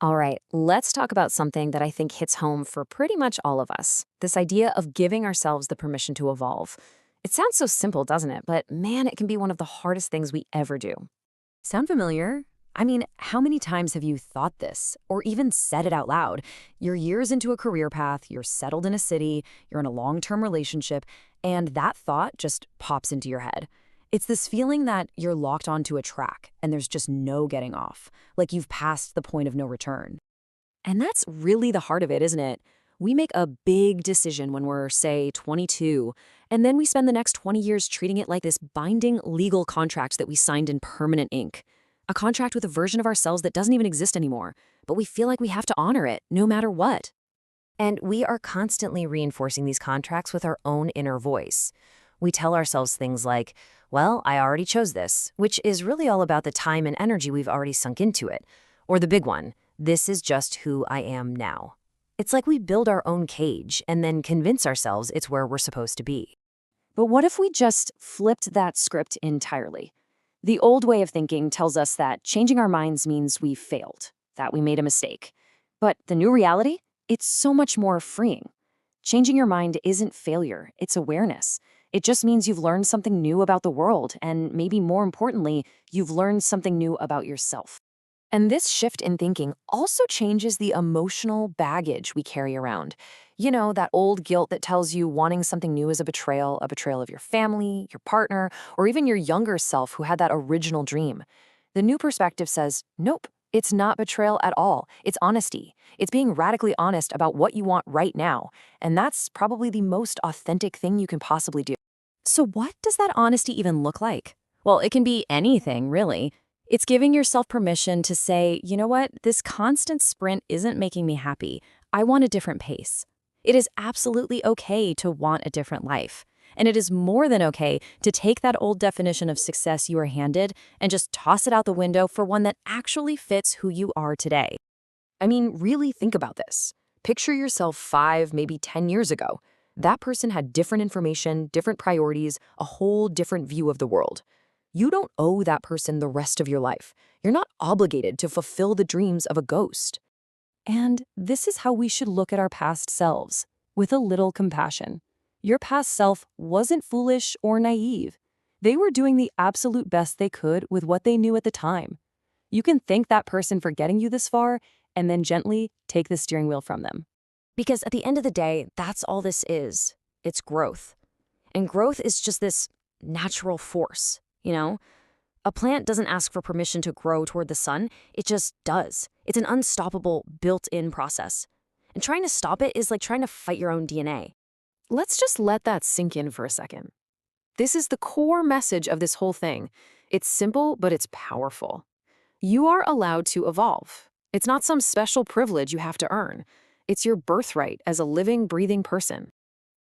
All right, let's talk about something that I think hits home for pretty much all of us, this idea of giving ourselves the permission to evolve. It sounds so simple, doesn't it? But man, it can be one of the hardest things we ever do. Sound familiar? I mean, how many times have you thought this, or even said it out loud? You're years into a career path, you're settled in a city, you're in a long-term relationship, and that thought just pops into your head. It's this feeling that you're locked onto a track, and there's just no getting off, like you've passed the point of no return. And that's really the heart of it, isn't it? We make a big decision when we're, say, 22, and then we spend the next 20 years treating it like this binding legal contract that we signed in permanent ink. A contract with a version of ourselves that doesn't even exist anymore, but we feel like we have to honor it, no matter what. And we are constantly reinforcing these contracts with our own inner voice. We tell ourselves things like, well, I already chose this, which is really all about the time and energy we've already sunk into it. Or the big one, this is just who I am now. It's like we build our own cage and then convince ourselves it's where we're supposed to be. But what if we just flipped that script entirely? The old way of thinking tells us that changing our minds means we failed, that we made a mistake. But the new reality? It's so much more freeing. Changing your mind isn't failure, it's awareness. It just means you've learned something new about the world, and maybe more importantly, you've learned something new about yourself. And this shift in thinking also changes the emotional baggage we carry around. You know, that old guilt that tells you wanting something new is a betrayal of your family, your partner, or even your younger self who had that original dream. The new perspective says, nope, it's not betrayal at all. It's honesty. It's being radically honest about what you want right now. And that's probably the most authentic thing you can possibly do. So what does that honesty even look like? Well, it can be anything, really. It's giving yourself permission to say, you know what, this constant sprint isn't making me happy. I want a different pace. It is absolutely okay to want a different life. And it is more than okay to take that old definition of success you were handed and just toss it out the window for one that actually fits who you are today. I mean, really think about this. Picture yourself 5, maybe 10 years ago. That person had different information, different priorities, a whole different view of the world. You don't owe that person the rest of your life. You're not obligated to fulfill the dreams of a ghost. And this is how we should look at our past selves, with a little compassion. Your past self wasn't foolish or naive. They were doing the absolute best they could with what they knew at the time. You can thank that person for getting you this far, and then gently take the steering wheel from them. Because at the end of the day, that's all this is. It's growth. And growth is just this natural force. You know, a plant doesn't ask for permission to grow toward the sun, it just does. It's an unstoppable, built-in process. And trying to stop it is like trying to fight your own DNA. Let's just let that sink in for a second. This is the core message of this whole thing. It's simple, but it's powerful. You are allowed to evolve. It's not some special privilege you have to earn. It's your birthright as a living, breathing person.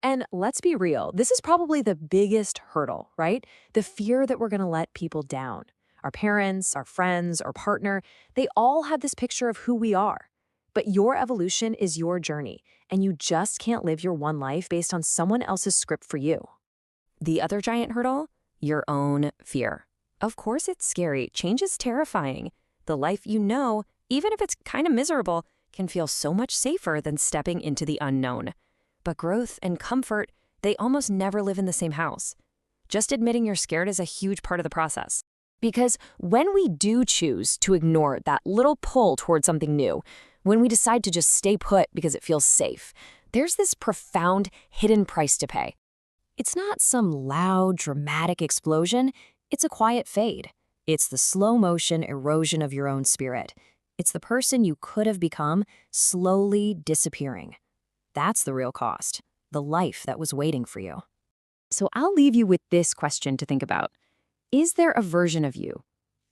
And let's be real, this is probably the biggest hurdle, right? The fear that we're going to let people down. Our parents, our friends, our partner, they all have this picture of who we are. But your evolution is your journey, and you just can't live your one life based on someone else's script for you. The other giant hurdle? Your own fear. Of course it's scary. Change is terrifying. The life you know, even if it's kind of miserable, can feel so much safer than stepping into the unknown. But growth and comfort, they almost never live in the same house. Just admitting you're scared is a huge part of the process. Because when we do choose to ignore that little pull toward something new, when we decide to just stay put because it feels safe, there's this profound hidden price to pay. It's not some loud, dramatic explosion. It's a quiet fade. It's the slow motion erosion of your own spirit. It's the person you could have become slowly disappearing. That's the real cost, the life that was waiting for you. So I'll leave you with this question to think about. Is there a version of you,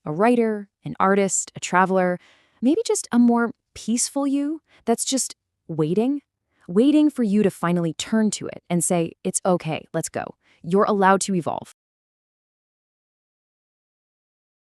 a writer, an artist, a traveler, maybe just a more peaceful you that's just waiting for you to finally turn to it and say, it's okay, let's go. You're allowed to evolve.